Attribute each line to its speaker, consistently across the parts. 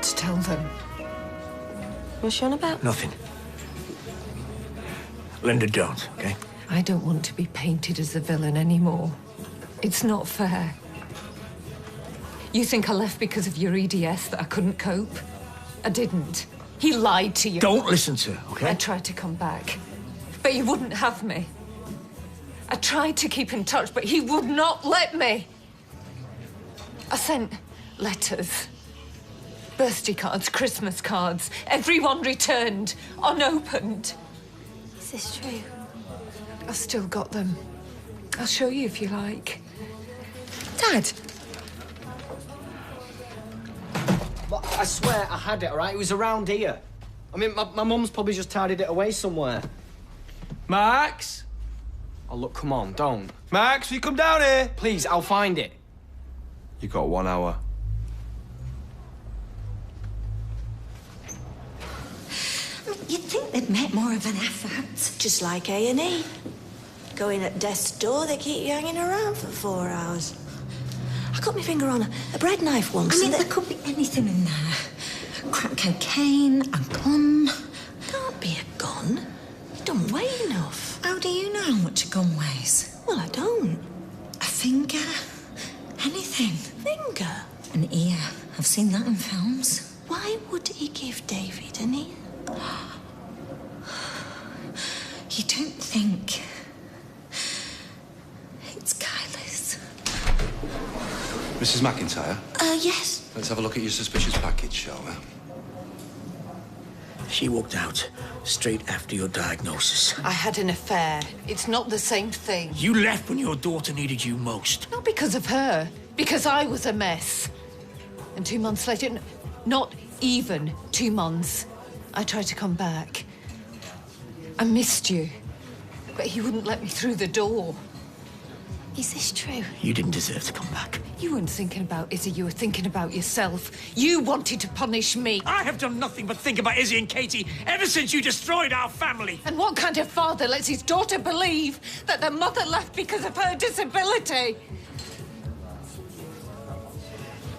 Speaker 1: to tell them.
Speaker 2: What's she on about?
Speaker 3: Nothing. Linda, don't, okay?
Speaker 1: I don't want to be painted as the villain anymore. It's not fair. You think I left because of your EDS, that I couldn't cope? I didn't. He lied to you.
Speaker 3: Don't listen to her, okay?
Speaker 1: I tried to come back, but you wouldn't have me. I tried to keep in touch, but he would not let me. I sent letters, birthday cards, Christmas cards. Everyone returned, unopened.
Speaker 2: Is this true?
Speaker 1: I've still got them. I'll show you if you like.
Speaker 2: Dad!
Speaker 4: But I swear I had it, all right? It was around here. I mean, my mum's probably just tidied it away somewhere.
Speaker 5: Max?
Speaker 4: Oh, look, come on, don't.
Speaker 5: Max, will you come down here?
Speaker 4: Please, I'll find it.
Speaker 5: You got 1 hour.
Speaker 6: You'd think they'd make more of an effort.
Speaker 2: Just like A&E. Going at death's door, they keep you hanging around for 4 hours. I got my finger on a bread knife once.
Speaker 6: I mean, there could be anything in there. Crack cocaine, a gun.
Speaker 2: Can't be a gun. It don't weigh enough.
Speaker 6: How do you know how much a gun weighs?
Speaker 2: Well, I don't.
Speaker 6: A finger? Anything.
Speaker 2: Finger?
Speaker 6: An ear. I've seen that in films.
Speaker 2: Why would he give David an ear?
Speaker 6: You don't think it's Kyla's?
Speaker 7: Mrs. McIntyre,
Speaker 2: Yes.
Speaker 7: let's have a look at your suspicious package, shall we?
Speaker 3: She walked out straight after your diagnosis.
Speaker 1: I had an affair. It's not the same thing.
Speaker 3: You left when your daughter needed you most.
Speaker 1: Not because of her, because I was a mess. And 2 months later, not even 2 months, I tried to come back. I missed you, but he wouldn't let me through the door.
Speaker 2: Is this true?
Speaker 3: You didn't deserve to come back.
Speaker 1: You weren't thinking about Izzy, you were thinking about yourself. You wanted to punish me.
Speaker 3: I have done nothing but think about Izzy and Katie ever since you destroyed our family.
Speaker 1: And what kind of father lets his daughter believe that their mother left because of her disability?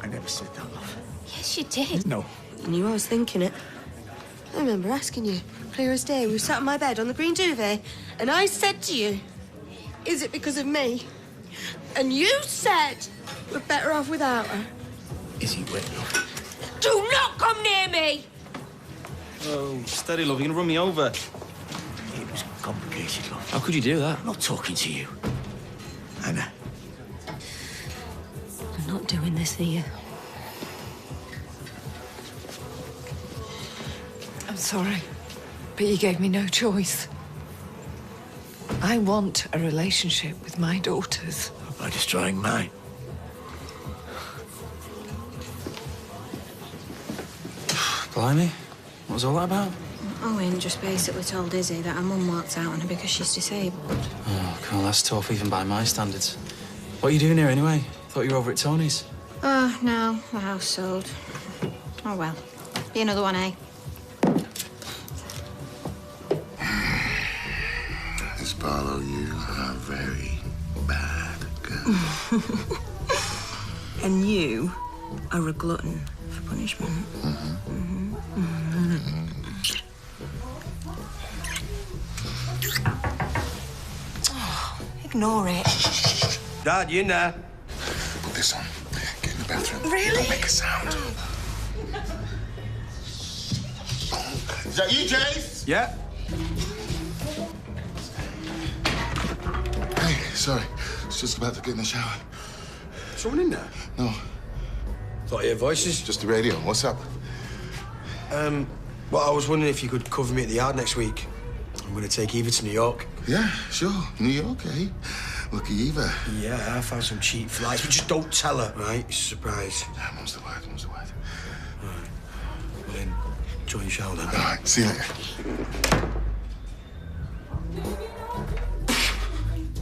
Speaker 3: I never said that, love.
Speaker 2: Yes, you did.
Speaker 3: No.
Speaker 2: You knew I was thinking it. I remember asking you, clear as day. We were sat on my bed on the green duvet, and I said to you, is it because of me? And you said we're better off without her.
Speaker 3: Izzy, wait, love.
Speaker 2: Do not come near me!
Speaker 5: Oh, steady, love. You're gonna run me over.
Speaker 3: It was complicated, love.
Speaker 5: How could you do that?
Speaker 3: I'm not talking to you. Anna.
Speaker 2: I'm not doing this here.
Speaker 1: I'm sorry, but you gave me no choice. I want a relationship with my daughters.
Speaker 3: By destroying mine.
Speaker 5: Blimey. What was all that about?
Speaker 8: Owen just basically told Izzy that her mum walked out on her because she's disabled.
Speaker 5: Oh, God, that's tough, even by my standards. What are you doing here, anyway? Thought you were over at Tony's.
Speaker 8: Oh, no, the house sold. Oh, well. Be another one, eh?
Speaker 9: Miss Barlow, you are a very bad girl.
Speaker 2: And you are a glutton for punishment. Oh, ignore it.
Speaker 7: Dad, you in there?
Speaker 9: Put this on. Get in the bathroom.
Speaker 2: Really?
Speaker 9: Don't make a sound. Is that you, Jace?
Speaker 7: Yeah.
Speaker 9: Hey, sorry. I was just about to get in the shower.
Speaker 7: Someone in there?
Speaker 9: No,
Speaker 7: Thought I heard voices.
Speaker 9: just the radio. What's up?
Speaker 7: Well, I was wondering if you could cover me at the yard next week. I'm going to take Eva to New York.
Speaker 9: Yeah, sure. New York, eh? Lucky Eva.
Speaker 7: Yeah, I found some cheap flights, but just don't tell her, right? It's a surprise.
Speaker 9: Yeah, mum's the word, mum's the word.
Speaker 7: Well, then, enjoy your shower then.
Speaker 9: All right, see you later.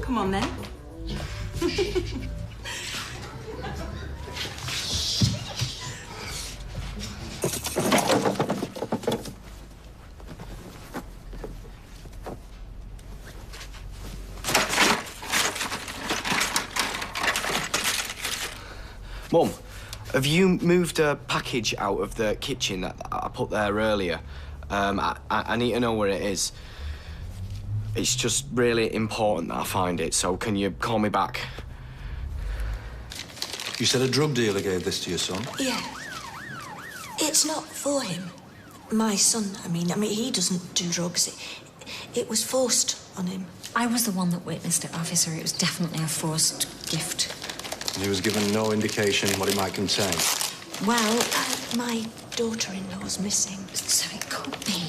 Speaker 2: Come on, then.
Speaker 4: Mum, Have you moved a package out of the kitchen that I put there earlier? I need to know where it is. It's just really important that I find it, so can you call me back?
Speaker 10: You said a drug dealer gave this to your son?
Speaker 6: Yeah. It's not for him. My son, I mean, he doesn't do drugs. It was forced on him. I was the one that witnessed it, officer. It was definitely a forced gift.
Speaker 10: And he was given no indication what it might contain?
Speaker 6: Well, my daughter-in-law's missing, so it could be.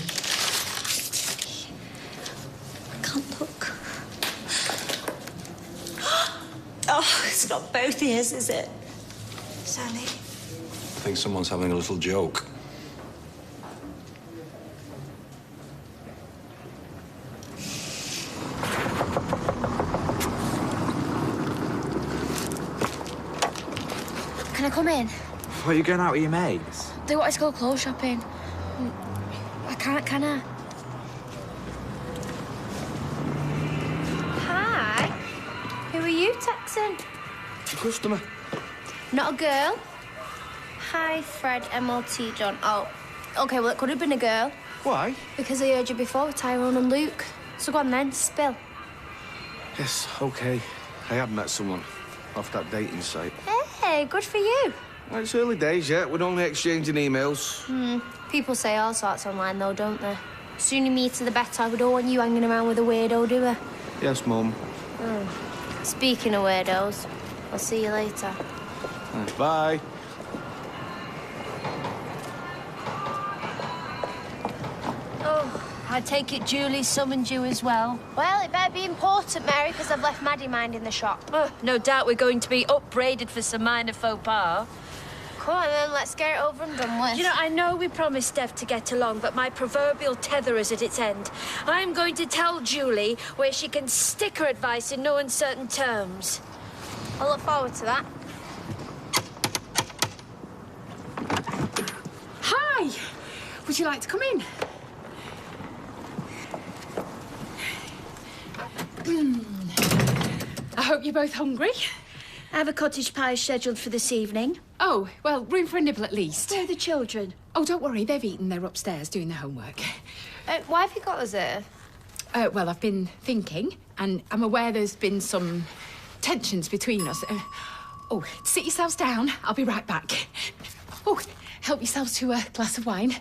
Speaker 6: I can't look. Oh, it's not both ears, is it? Sally?
Speaker 10: I think someone's having a little joke.
Speaker 11: Can I come in?
Speaker 12: What, are you going out with your mates?
Speaker 11: They want us to go clothes shopping. I can't, can I? Hi. Who are you texting?
Speaker 7: A customer.
Speaker 11: Not a girl? Hi, Fred, MLT, John. Oh, OK, well, it could have been a girl.
Speaker 7: Why?
Speaker 11: Because I heard you before with Tyrone and Luke. So go on then, spill.
Speaker 7: Yes, OK. I have met someone off that dating site.
Speaker 11: Hey, good for you.
Speaker 7: Well, it's early days yet. We're only exchanging emails.
Speaker 11: People say all sorts online, though, don't they? Sooner me to the better. We don't want you hanging around with a weirdo, do we?
Speaker 7: Yes, Mum.
Speaker 11: Speaking of weirdos, I'll see you later.
Speaker 7: Bye.
Speaker 13: I take it Julie summoned you as well?
Speaker 11: Well, it better be important, Mary, because I've left Maddie minding the shop.
Speaker 13: Oh, no doubt we're going to be upbraided for some minor faux pas.
Speaker 11: Come on, then, let's get it over and done with.
Speaker 13: You know, I know we promised Steph to get along, but my proverbial tether is at its end. I'm going to tell Julie where she can stick her advice in no uncertain terms.
Speaker 11: I look forward to that.
Speaker 14: Hi! Would you like to come in? I hope you're both hungry.
Speaker 13: I have a cottage pie scheduled for this evening.
Speaker 14: Oh, well, room for a nibble at least.
Speaker 13: Where are the children?
Speaker 14: Oh, don't worry, they've eaten. They're upstairs doing their homework.
Speaker 11: Why have you got us here?
Speaker 14: Well, I've been thinking, and I'm aware there's been some tensions between us. Oh, sit yourselves down. I'll be right back. Oh, help yourselves to a glass of wine.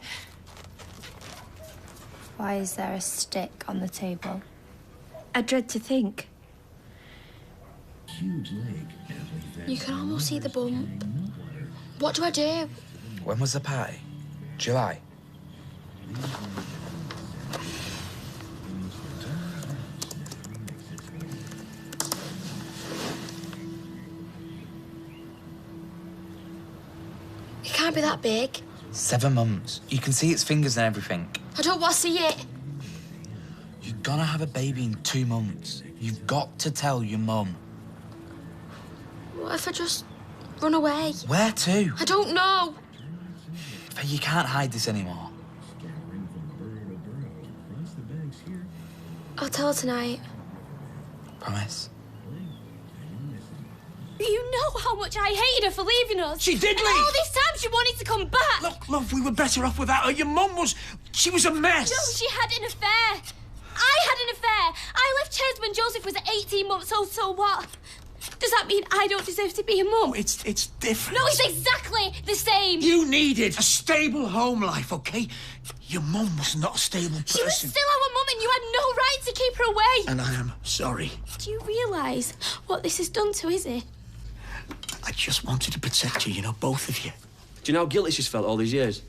Speaker 11: Why is there a stick on the table?
Speaker 13: I dread to think.
Speaker 11: You can almost see the bump. What do I do?
Speaker 12: When was the party? July?
Speaker 11: It can't be that big.
Speaker 12: 7 months. You can see its fingers and everything.
Speaker 11: I don't want to see it.
Speaker 12: You're gonna have a baby in 2 months. You've got to tell your mum.
Speaker 11: What if I just run away?
Speaker 12: Where to?
Speaker 11: I don't know.
Speaker 12: Faye, you can't hide this anymore.
Speaker 11: I'll tell her tonight.
Speaker 12: Promise?
Speaker 11: You know how much I hated her for leaving us.
Speaker 3: She did leave.
Speaker 11: All this time she wanted to come back.
Speaker 3: Look, love, we were better off without her. Your mum was... She was a mess.
Speaker 11: No, she had an affair. I had an affair. I left Ches when Joseph was 18 months old, so what? Does that mean I don't deserve to be a mum?
Speaker 3: Oh, it's different.
Speaker 11: No, it's exactly the same.
Speaker 3: You needed a stable home life, OK? Your mum was not a stable person.
Speaker 11: She was still our mum and you had no right to keep her away.
Speaker 3: And I am sorry.
Speaker 11: Do you realise what this has done to Izzy?
Speaker 3: I just wanted to protect you, both of you.
Speaker 15: Do you know how guilty she's felt all these years?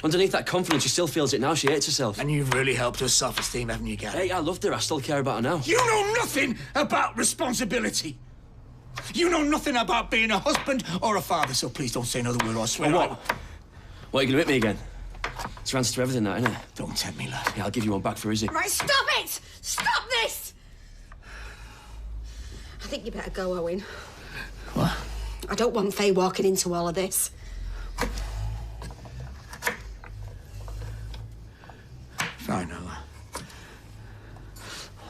Speaker 15: Underneath that confidence, she still feels it now. She hates herself.
Speaker 3: And you've really helped her self-esteem, haven't you, Gary?
Speaker 15: Hey, I loved her. I still care about her now.
Speaker 3: You know nothing about responsibility. You know nothing about being a husband or a father, so please don't say another word or I swear.
Speaker 15: What? What, are you going to hit me again? It's your answer to everything, that, isn't it?
Speaker 3: Don't tempt me, lad.
Speaker 15: Yeah, I'll give you one back for Izzy.
Speaker 2: Right, stop it! Stop this! I think you better go, Owen.
Speaker 3: What?
Speaker 2: I don't want Faye walking into all of this.
Speaker 3: Fine, I'll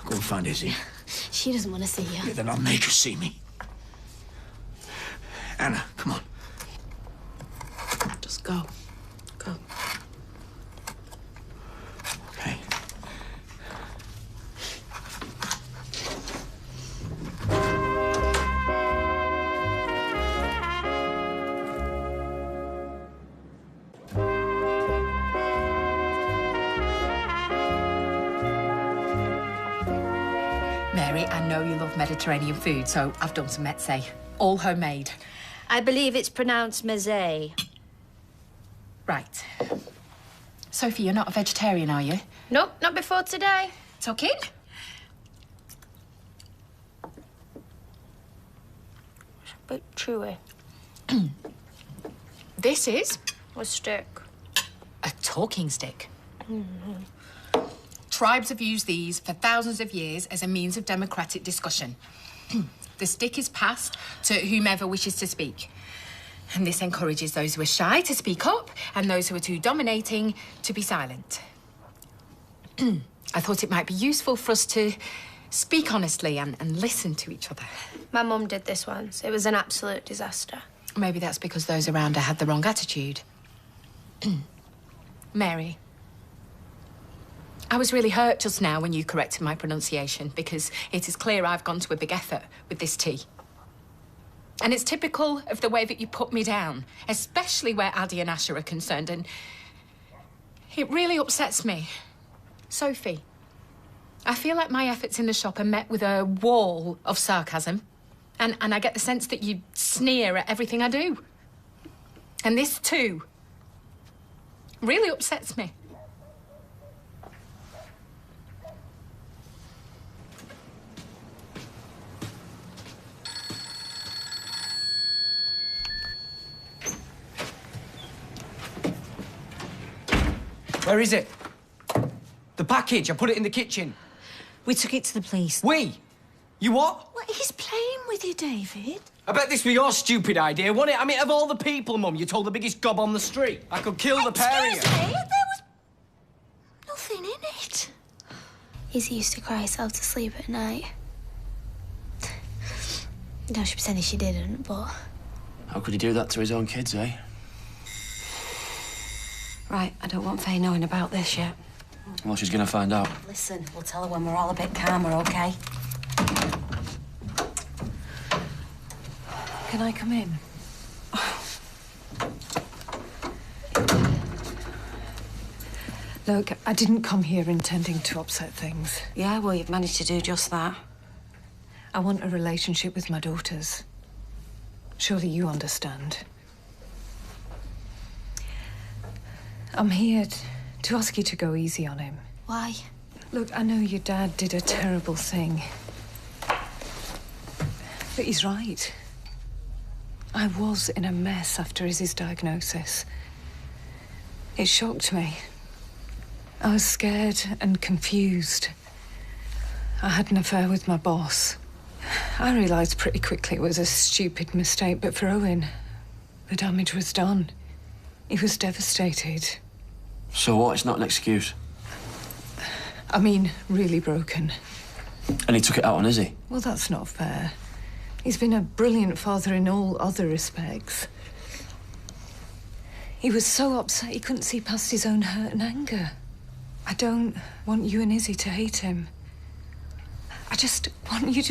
Speaker 3: go and find Izzy.
Speaker 11: She doesn't want to see you.
Speaker 3: Yeah, then I'll make her see me. Anna, come on.
Speaker 2: Go. Go.
Speaker 5: Okay.
Speaker 14: Mary, I know you love Mediterranean food, so I've done some mezze. All homemade.
Speaker 13: I believe it's pronounced meze.
Speaker 14: Right. Sophie, you're not a vegetarian, are you?
Speaker 13: Nope, not before today.
Speaker 14: Tuck in.
Speaker 13: It's a bit chewy.
Speaker 14: This is
Speaker 13: A stick.
Speaker 14: a talking stick.
Speaker 13: Mm-hmm.
Speaker 14: Tribes have used these for thousands of years as a means of democratic discussion. The stick is passed to whomever wishes to speak. And this encourages those who are shy to speak up and those who are too dominating to be silent. I thought it might be useful for us to speak honestly and listen to each other.
Speaker 13: My mum did this once. It was an absolute disaster.
Speaker 14: Maybe that's because those around her had the wrong attitude. Mary, I was really hurt just now when you corrected my pronunciation because it is clear I've gone to a big effort with this tea. And it's typical of the way that you put me down, especially where Addie and Asher are concerned, and it really upsets me. Sophie, I feel like my efforts in the shop are met with a wall of sarcasm, and I get the sense that you sneer at everything I do. And this, too, really upsets me.
Speaker 4: Where is it? The package. I put it in the kitchen.
Speaker 6: We took it to the police.
Speaker 4: We? You what?
Speaker 6: Well, he's playing with you, David.
Speaker 4: I bet this was your stupid idea, wasn't it? I mean, of all the people, Mum, you told the biggest gob on the street. I could kill the pair of you.
Speaker 6: Excuse me, there was nothing in it.
Speaker 11: Izzy used to cry herself to sleep at night. No, she pretended she didn't, but...
Speaker 15: How could he do that to his own kids, eh?
Speaker 6: Right, I don't want Faye knowing about this yet.
Speaker 15: Well, she's gonna find out.
Speaker 6: Listen, we'll tell her when we're all a bit calmer, OK?
Speaker 1: Can I come in? Look, I didn't come here intending to upset things.
Speaker 6: Yeah, well, you've managed to do just that.
Speaker 1: I want a relationship with my daughters. Surely you understand. I'm here to ask you to go easy on him.
Speaker 6: Why?
Speaker 1: Look, I know your dad did a terrible thing. But he's right. I was in a mess after Izzy's diagnosis. It shocked me. I was scared and confused. I had an affair with my boss. I realised pretty quickly it was a stupid mistake, but for Owen, the damage was done. He was devastated.
Speaker 15: So what? It's not an excuse.
Speaker 1: I mean, really broken.
Speaker 15: And he took it out on Izzy?
Speaker 1: Well, that's not fair. He's been a brilliant father in all other respects. He was so upset he couldn't see past his own hurt and anger. I don't want you and Izzy to hate him. I just want you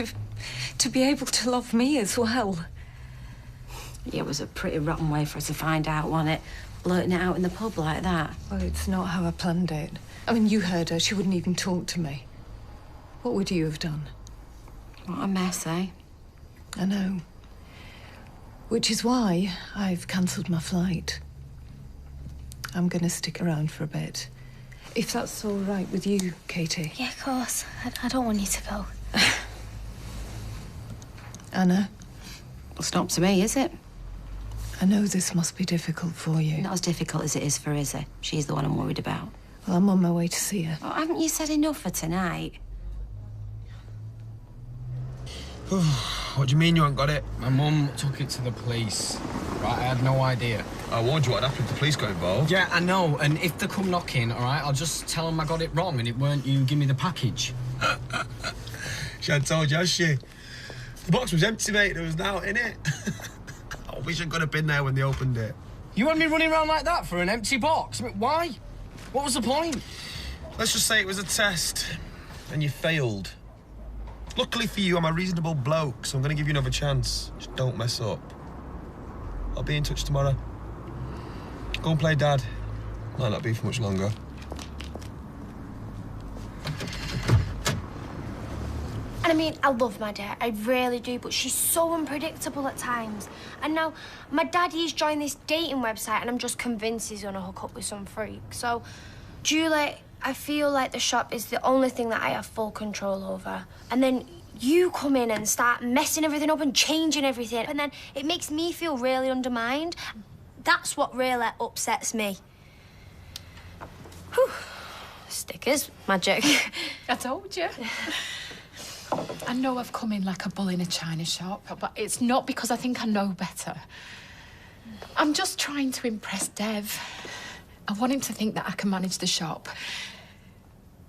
Speaker 1: to be able to love me as well.
Speaker 6: Yeah, it was a pretty rotten way for us to find out, wasn't it? Blurting it out in the pub like that.
Speaker 1: Well, it's not how I planned it. I mean, you heard her. She wouldn't even talk to me. What would you have done?
Speaker 6: What a mess, eh?
Speaker 1: I know. Which is why I've cancelled my flight. I'm going to stick around for a bit. If that's all right with you, Katie.
Speaker 11: Yeah, of course. I don't want you to go.
Speaker 1: Anna?
Speaker 6: It's not up to me, is it?
Speaker 1: I know this must be difficult for you.
Speaker 6: Not as difficult as it is for Izzy. She's the one I'm worried about.
Speaker 1: Well, I'm on my way to see her.
Speaker 6: Oh, haven't you said enough for tonight?
Speaker 7: What do you mean you haven't got it?
Speaker 5: My mum took it to the police. Right, I had no idea.
Speaker 7: I warned you what happened if the police got involved.
Speaker 5: Yeah, I know. And if they come knocking, all right, I'll just tell them I got it wrong and it weren't you give me the package.
Speaker 7: She had told you, has she? The box was empty, mate. There was nothing in it. I wish I could have been there when they opened it.
Speaker 16: You had me running around like that for an empty box? I mean, why? What was the point?
Speaker 17: Let's just say it was a test, and you failed. Luckily for you, I'm a reasonable bloke, so I'm going to give you another chance. Just don't mess up. I'll be in touch tomorrow. Go and play Dad. Might not be for much longer.
Speaker 11: And I mean, I love my dad, I really do, but she's so unpredictable at times. And now, my daddy's joined this dating website, and I'm just convinced he's gonna hook up with some freak. So, Julie, I feel like the shop is the only thing that I have full control over. And then you come in and start messing everything up and changing everything, and then it makes me feel really undermined. That's what really upsets me. Whew. Stickers, magic.
Speaker 14: I told you. I know I've come in like a bull in a china shop, but it's not because I think I know better. I'm just trying to impress Dev. I want him to think that I can manage the shop.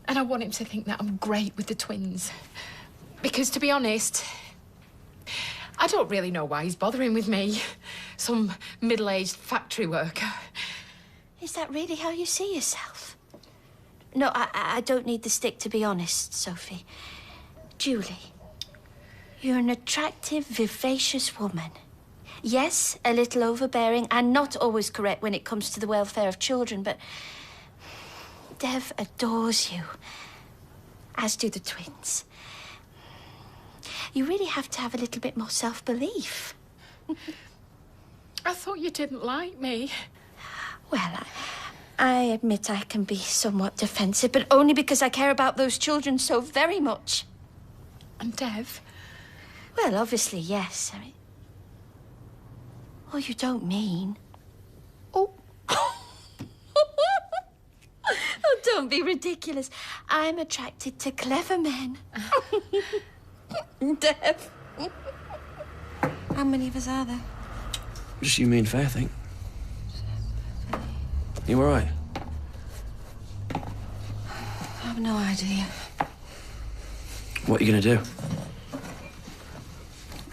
Speaker 14: And I want him to think that I'm great with the twins. Because, to be honest, I don't really know why he's bothering with me. Some middle-aged factory worker.
Speaker 6: Is that really how you see yourself? No, I don't need the stick, to be honest, Sophie. Julie, you're an attractive, vivacious woman. Yes, a little overbearing and not always correct when it comes to the welfare of children, but Dev adores you, as do the twins. You really have to have a little bit more self-belief.
Speaker 14: I thought you didn't like me.
Speaker 6: Well, I admit I can be somewhat defensive, but only because I care about those children so very much.
Speaker 14: And Dev?
Speaker 6: Well, obviously, yes. I mean... Oh, you don't mean... Oh. Oh, don't be ridiculous. I'm attracted to clever men. Dev. How many of us are there?
Speaker 15: Just you, me and Faye, I think. You all right?
Speaker 1: I have no idea.
Speaker 15: What are you gonna do?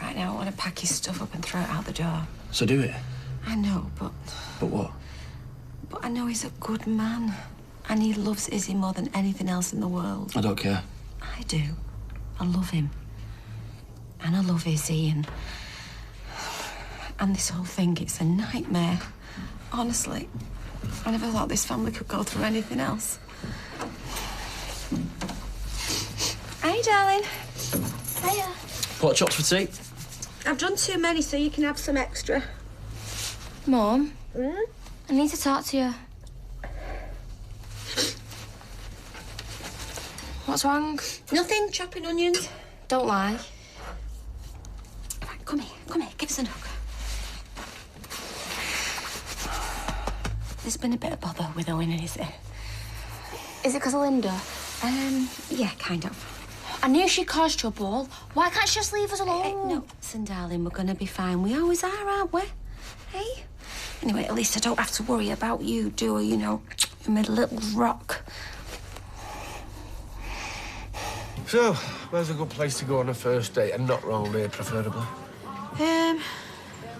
Speaker 1: Right now, I want to pack his stuff up and throw it out the door.
Speaker 15: So do it.
Speaker 1: I know, but
Speaker 15: But what?
Speaker 1: I know he's a good man. And he loves Izzy more than anything else in the world.
Speaker 15: I don't care.
Speaker 1: I do. I love him. And I love Izzy, and this whole thing, it's a nightmare. Honestly, I never thought this family could go through anything else.
Speaker 2: Hey, darling.
Speaker 6: Hiya.
Speaker 15: Pork chops for tea?
Speaker 2: I've done too many, so you can have some extra.
Speaker 11: Mum, I need to talk to you. What's wrong?
Speaker 2: Nothing. Chopping onions.
Speaker 11: Don't lie.
Speaker 1: Right, come here, give us a hug. There's been a bit of bother with Owen and Izzy.
Speaker 11: Is it because of Linda?
Speaker 1: Yeah, kind of.
Speaker 11: I knew she caused trouble. Why can't she just leave us alone?
Speaker 1: No, listen, darling, we're gonna be fine. We always are, aren't we? Hey? Anyway, at least I don't have to worry about you, do I? You know, you're my little rock.
Speaker 7: So, where's a good place to go on a first date and not roll here, preferably?
Speaker 8: Well,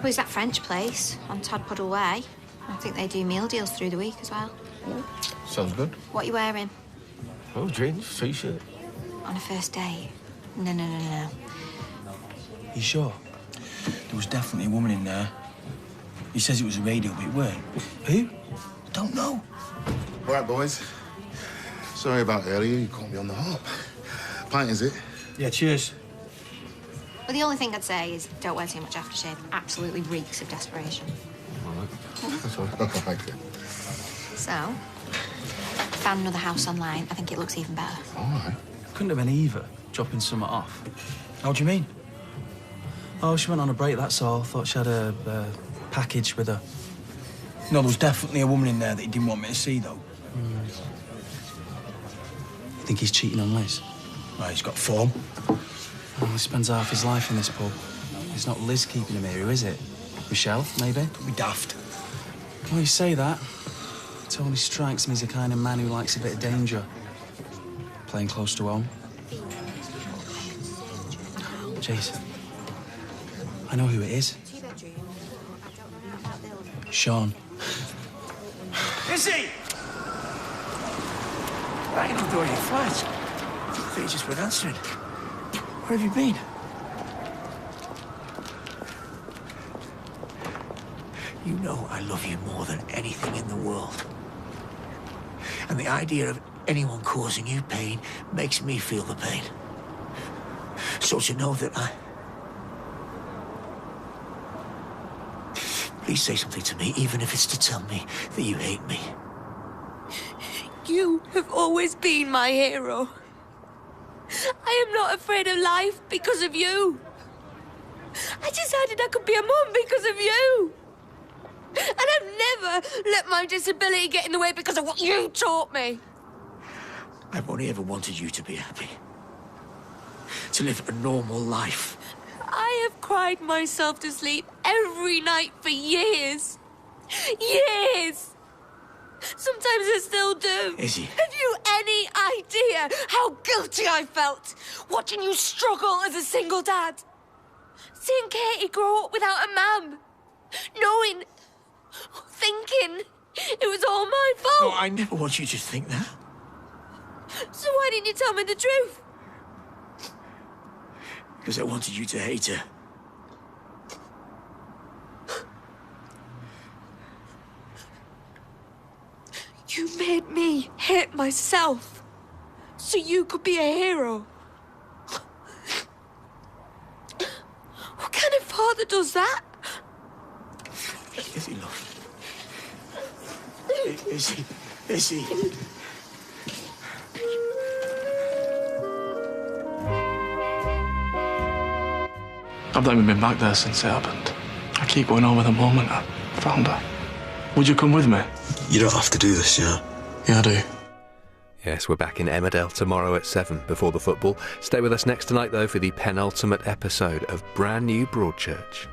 Speaker 8: it's that French place on Todd Puddle Way. I think they do meal deals through the week as well.
Speaker 7: Sounds good.
Speaker 8: What are you wearing?
Speaker 7: Oh, jeans, t-shirt.
Speaker 8: On a first date? No.
Speaker 3: You sure? There was definitely a woman in there. He says it was a radio, but it weren't. Who? Don't know.
Speaker 9: All right, boys. Sorry about earlier. You caught me on the hop. Pint, is it?
Speaker 3: Yeah, cheers.
Speaker 8: Well, the only thing I'd say is don't wear too much aftershave. Absolutely reeks of desperation.
Speaker 9: All right. That's all right. I like it.
Speaker 8: So, found another house online. I think it looks even better.
Speaker 9: All right.
Speaker 5: Couldn't have been Eva dropping something off.
Speaker 3: How do you mean?
Speaker 5: Oh, she went on a break, that's all. Thought she had a package with her.
Speaker 3: No, there was definitely a woman in there that he didn't want me to see, though.
Speaker 5: You think he's cheating on Liz?
Speaker 3: Well, he's got form.
Speaker 5: Oh, he spends half his life in this pub. It's not Liz keeping him here, is it? Michelle, maybe?
Speaker 3: Don't be daft.
Speaker 5: Well, you say that. Tony strikes me as the kind of man who likes a bit of danger. Playing close to home. Jason. I know who it is. Sean.
Speaker 18: Izzy! Banging on the door of your flat. I thought you just weren't answering. Where have you been? You know I love you more than anything in the world. And the idea of anyone causing you pain makes me feel the pain. So to know that Please say something to me, even if it's to tell me that you hate me.
Speaker 2: You have always been my hero. I am not afraid of life because of you. I decided I could be a mum because of you. And I've never let my disability get in the way because of what you taught me.
Speaker 18: I've only ever wanted you to be happy. To live a normal life.
Speaker 2: I have cried myself to sleep every night for years. Years! Sometimes I still do.
Speaker 18: Izzy.
Speaker 2: Have you any idea how guilty I felt watching you struggle as a single dad? Seeing Katie grow up without a mum. Knowing, thinking it was all my fault.
Speaker 18: No, I never want you to think that.
Speaker 2: So why didn't you tell me the truth?
Speaker 18: Because I wanted you to hate her.
Speaker 2: You made me hate myself so you could be a hero. What kind of father does that?
Speaker 18: Izzy, love. Izzy. Izzy.
Speaker 19: I've not even been back there since it happened. I keep going over the moment I found her. Would you come with me?
Speaker 7: You don't have to do this, you know.
Speaker 19: Yeah, I do.
Speaker 20: Yes, we're back in Emmerdale tomorrow at 7 before the football. Stay with us next tonight, though, for the penultimate episode of Brand New Broadchurch.